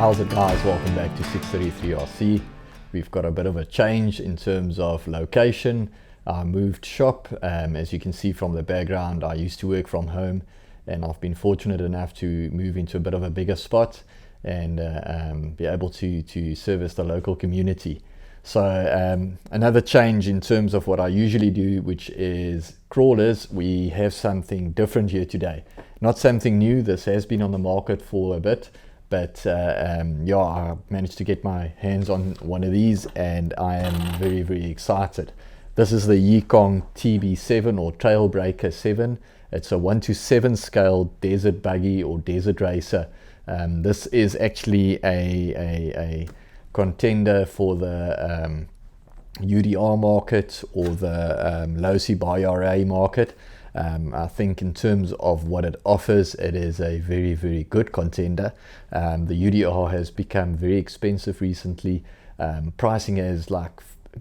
How's it, guys? Welcome back to 633RC. We've got a bit of a change in terms of location. I moved shop. As you can see from the background, I used to work from home, and I've been fortunate enough to move into a bit of a bigger spot and be able to service the local community. So another change in terms of what I usually do, which is crawlers. We have something different here today. Not something new. This has been on the market for a bit, but yeah, I managed to get my hands on one of these, and I am very excited. This is the Yikong TB7 or Trailbreaker 7. It's a 1:7 scale desert buggy or desert racer. This is actually a contender for the UDR market or the low CBRA market. I think in terms of what it offers, it is a very good contender. The UDR has become very expensive recently. Pricing has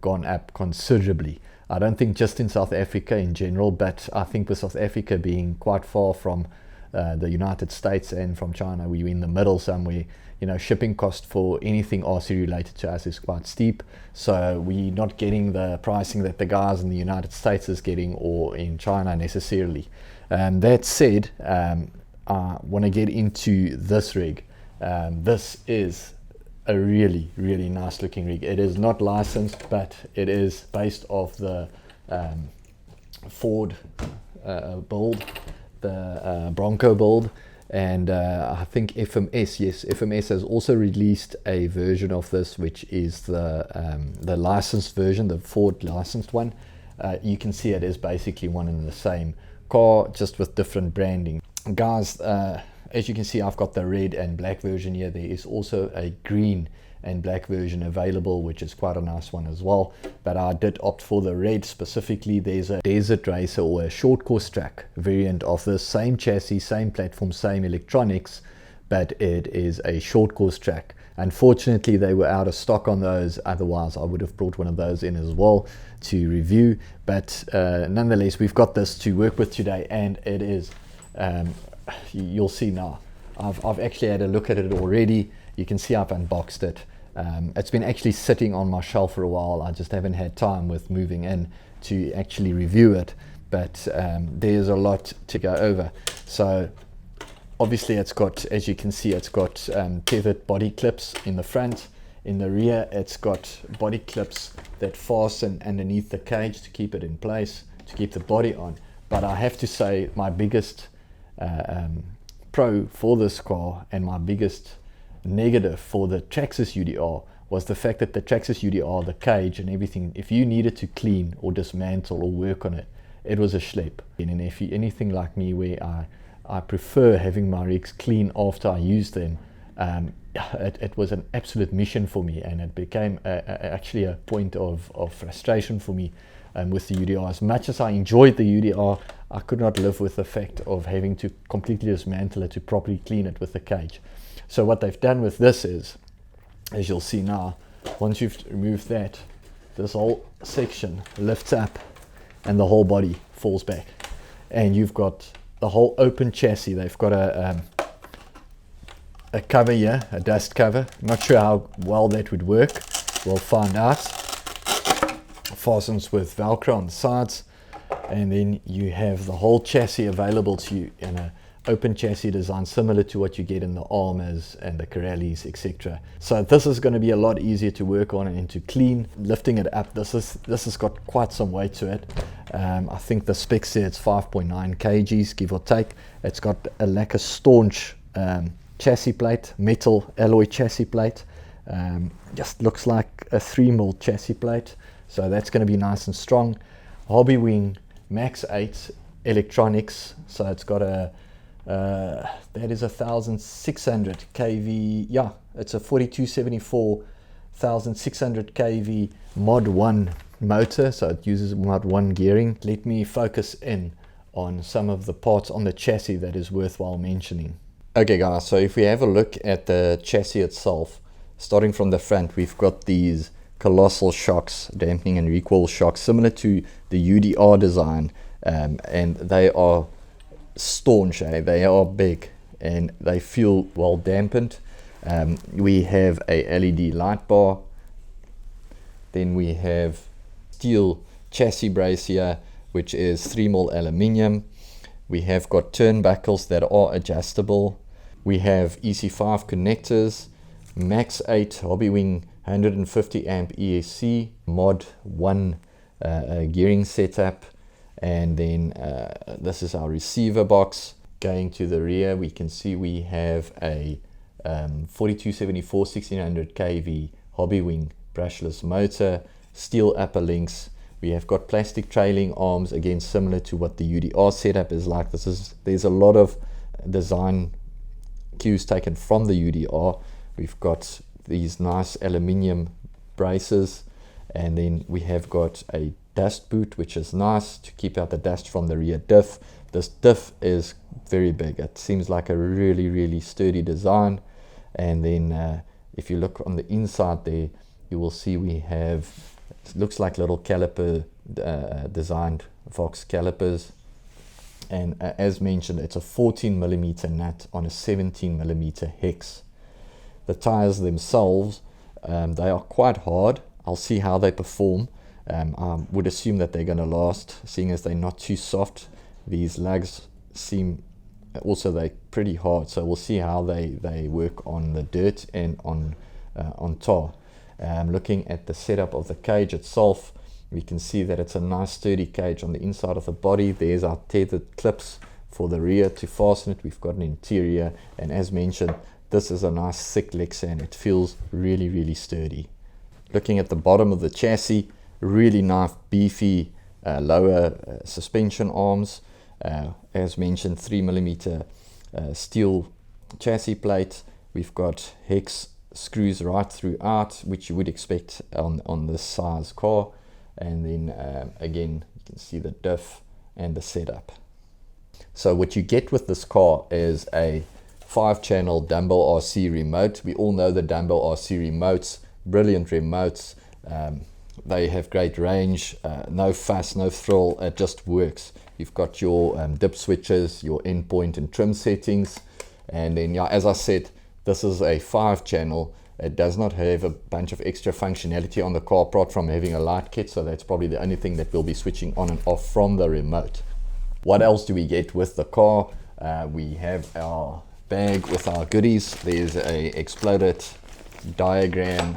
gone up considerably. I don't think just in South Africa in general, but I think with South Africa being quite far from the United States and from China, we're in the middle somewhere. You know, shipping cost for anything RC related to us is quite steep, so we're not getting the pricing that the guys in the United States is getting or in China necessarily. That said, I want to get into this rig. This is a really nice looking rig. It is not licensed, but it is based off the Ford build, the Bronco build. And I think FMS has also released a version of this, which is the licensed version, the Ford licensed one. You can see it is basically one and the same car, just with different branding. Guys, as you can see, I've got the red and black version here. There is also a green and black version available, which is quite a nice one as well, but I did opt for the red specifically. There's a desert racer or a short course track variant of this, same chassis, same platform, same electronics, but it is a short course track. Unfortunately, they were out of stock on those. Otherwise, I would have brought one of those in as well to review, but nonetheless, we've got this to work with today, and it is you'll see now. I've actually had a look at it already. You can see I've unboxed it. It's been actually sitting on my shelf for a while. I just haven't had time with moving in to actually review it, but there's a lot to go over. So obviously it's got, as you can see, it's got tethered body clips in the front. In the rear, it's got body clips that fasten underneath the cage to keep it in place, to keep the body on. But I have to say, my biggest pro for this car and my biggest negative for the Traxxas UDR was the fact that the Traxxas UDR, the cage and everything, if you needed to clean or dismantle or work on it, it was a schlep. And if you're anything like me, where I prefer having my rigs clean after I use them, it was an absolute mission for me, and it became actually a point of frustration for me with the UDR. As much as I enjoyed the UDR, I could not live with the fact of having to completely dismantle it to properly clean it with the cage. So what they've done with this is, as you'll see now, once you've removed that, this whole section lifts up and the whole body falls back, and you've got the whole open chassis. They've got a cover here, a dust cover. Not sure how well that would work. We'll find out. Fastens with Velcro on the sides, and then you have the whole chassis available to you in a open chassis design, similar to what you get in the Armors and the Corellis, etc. So this is going to be a lot easier to work on and to clean. Lifting it up, this has got quite some weight to it. I think the specs say it's 5.9 kgs, give or take. It's got a lacquer staunch chassis plate, metal alloy chassis plate. Just looks like a 3mm chassis plate, so that's going to be nice and strong. Hobby Wing Max 8 electronics, so it's got a that is 1600 kV. Yeah, it's a 4274 1600 kV mod 1 motor, so it uses mod 1 gearing. Let me focus in on some of the parts on the chassis that is worthwhile mentioning. Okay guys, so if we have a look at the chassis itself, starting from the front, we've got these colossal shocks, dampening and recoil shocks, similar to the UDR design, and they are staunch, they are big and they feel well dampened. We have a LED light bar. Then we have steel chassis brace here, which is 3mm aluminium. We have got turnbuckles that are adjustable. We have EC5 connectors, Max 8 Hobbywing 150 amp ESC, Mod 1 gearing setup, and then this is our receiver box. Going to the rear, we can see we have a 4274 1600 kV Hobbywing brushless motor, steel upper links. We have got plastic trailing arms, again similar to what the UDR setup is like. There's a lot of design cues taken from the UDR. We've got these nice aluminium braces, and then we have got a dust boot, which is nice to keep out the dust from the rear diff. This diff is very big. It seems like a really sturdy design. And then if you look on the inside there, you will see we have, it looks like little caliper designed Vox calipers. And as mentioned, it's a 14mm nut on a 17mm hex. The tires themselves, they are quite hard. I'll see how they perform. I would assume that they're going to last, seeing as they're not too soft. These lugs seem also they're pretty hard, so we'll see how they work on the dirt and on tar. Looking at the setup of the cage itself, we can see that it's a nice sturdy cage on the inside of the body. There's our tethered clips for the rear to fasten it. We've got an interior, and as mentioned, this is a nice thick Lexan. It feels really sturdy. Looking at the bottom of the chassis, really nice beefy lower suspension arms. As mentioned, 3mm steel chassis plate. We've got hex screws right throughout, which you would expect on this size car. And then again, you can see the diff and the setup. So what you get with this car is a 5-channel dumbbell RC remote. We all know the dumbbell RC remotes, brilliant remotes. They have great range, no fuss, no thrill, it just works. You've got your dip switches, your endpoint and trim settings, and then, yeah, as I said, this is a 5-channel. It does not have a bunch of extra functionality on the car apart from having a light kit, so that's probably the only thing that we'll be switching on and off from the remote. What else do we get with the car? We have our bag with our goodies. There's a exploded diagram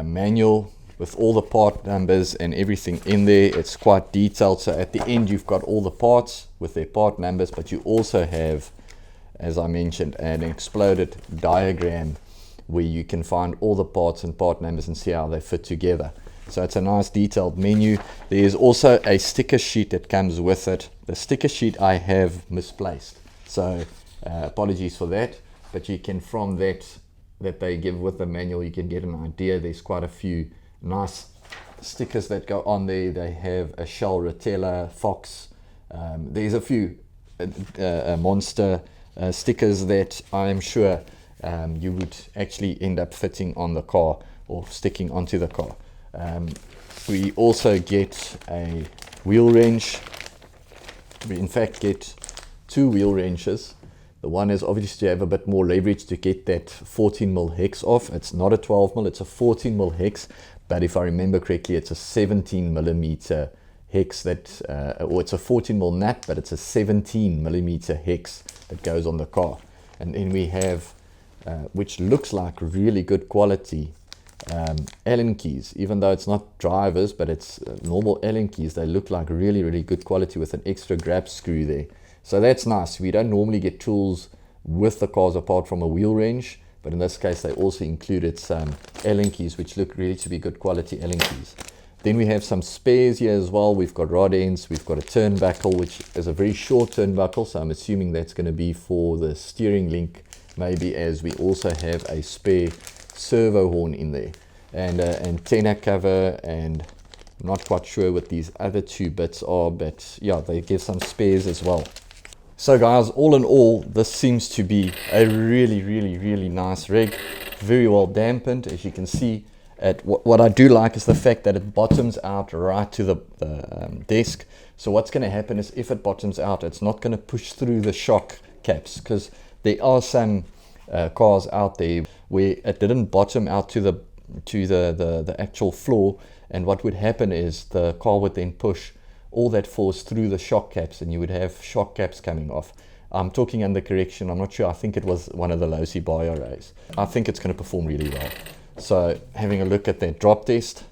manual with all the part numbers and everything in there. It's quite detailed, so at the end you've got all the parts with their part numbers, but you also have, as I mentioned, an exploded diagram where you can find all the parts and part numbers and see how they fit together. So it's a nice detailed menu. There's also a sticker sheet that comes with it. The sticker sheet I have misplaced, so apologies for that, but you can, from that they give with the manual, you can get an idea. There's quite a few nice stickers that go on there. They have a Shell Rotella, Fox. There's a few monster stickers that I'm sure you would actually end up fitting on the car or sticking onto the car. We also get a wheel wrench. We in fact get 2 wheel wrenches. The one is obviously to have a bit more leverage to get that 14mm hex off. It's not a 12mm, it's a 14mm hex, but if I remember correctly, it's a 17mm hex that, or it's a 14mm nut, but it's a 17mm hex that goes on the car. And then we have, which looks like really good quality, Allen keys. Even though it's not drivers, but it's normal Allen keys, they look like really good quality with an extra grab screw there. So that's nice. We don't normally get tools with the cars apart from a wheel wrench, but in this case they also included some Allen keys, which look really to be good quality Allen keys. Then we have some spares here as well. We've got rod ends, we've got a turnbuckle, which is a very short turnbuckle, so I'm assuming that's going to be for the steering link, maybe, as we also have a spare servo horn in there, and antenna cover, and I'm not quite sure what these other 2 bits are, but yeah, they give some spares as well. So guys, all in all, this seems to be a really nice rig, very well dampened. As you can see, what I do like is the fact that it bottoms out right to the desk. So what's going to happen is, if it bottoms out, it's not going to push through the shock caps, because there are some cars out there where it didn't bottom out to the actual floor, and what would happen is the car would then push all that force through the shock caps, and you would have shock caps coming off. I'm talking under correction, I'm not sure, I think it was one of the low-C bar arrays. I think it's going to perform really well. So having a look at that drop test,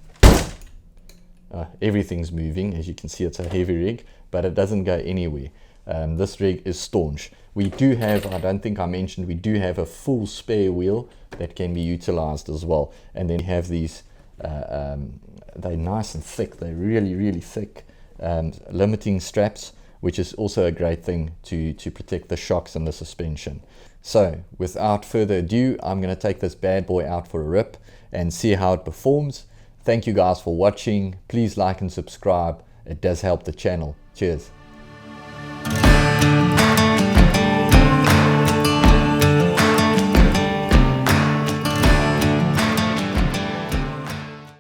everything's moving. As you can see, it's a heavy rig, but it doesn't go anywhere. This rig is staunch. We do have, I don't think I mentioned, we do have a full spare wheel that can be utilized as well. And then you have these, they're nice and thick, they're really thick limiting straps, which is also a great thing to protect the shocks and the suspension. So without further ado, I'm going to take this bad boy out for a rip and see how it performs. Thank you guys for watching. Please like and subscribe. It does help the channel. Cheers.